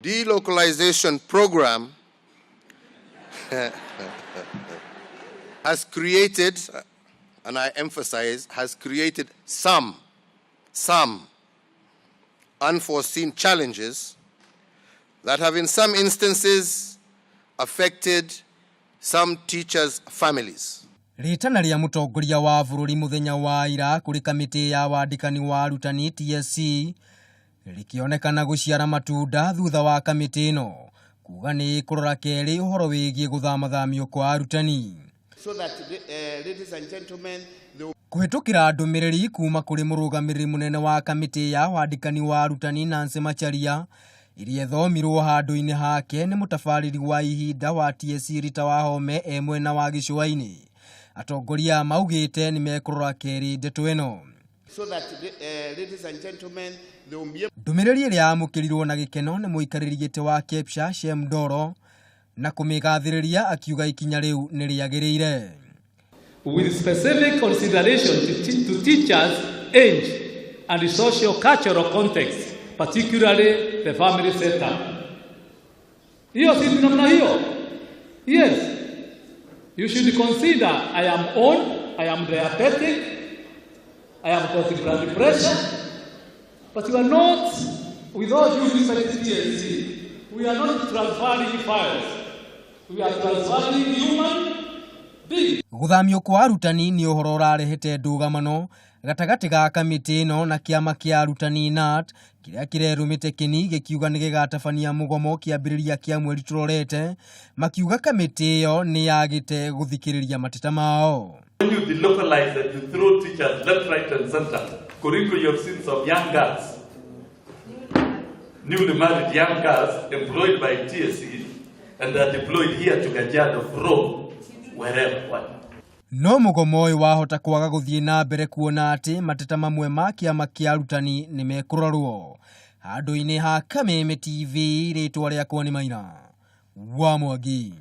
Delocalization program has created, and I emphasize, has created some unforeseen challenges that have in some instances affected some teachers' families. Ritana ria mutongoria wa bururi muthenya wa ira kuri kamiti ya wandikani wa arutani TSC likionekana guciara matunda thutha wa kamiti ino kuga ni kurora keri uhoro wigie guthamathamio kwa arutani. So that ladies and gentlemen, kuhitukira ndumiriri kuma kuri murugamiriri munene wa kamiti ya wandikani wa arutani Nancy Macharia iria thomirwo handu-ini hake ni mutabariri wa ihinda wa TSC Rita Wahome mwena wa Gicũa-ini. Atongoria maugite ni mekurora keri ndeto ino. So that ladies and gentlemen, ndumiriri iria yamukirirwo na gikeno ni muikariri gite wa Kepsha Shem Ndoro na kumigathiriria akiuga ikinya riu ni riagirire. With specific consideration to teachers' age and the socio-cultural context, particularly the family setup. Hiyo si namna hiyo. Yes. You should consider I am old, I am diabetic, I am causing blood pressure, but you are not, with all due respect to TSC, we are not transferring files. We are transferring human beings. Guthamio kwa arutani ni uhoro urarehete ndugamano gatagati ga kamiti ino na kiama kia arutani NAT kiria kirerumite kini gikiuga ni gigatabania mugomo kiambiriria kia mweri turorete makiuga kamiti iyo ni yagite guthikiriria mateta mao. When you delocalize and you throw teachers left, right and center, curriculum you have seen some young girls, newly married young girls employed by TSC and they are deployed here to Kajiado from wherever. No mugomo uyu wahota kwaga guthie na mbere kuona ati mateta mamwe ma kiama kia arutani ni mekurorwo handu-ini ha Kameme TV ritwa riakwa ni Maina wa Mwangi.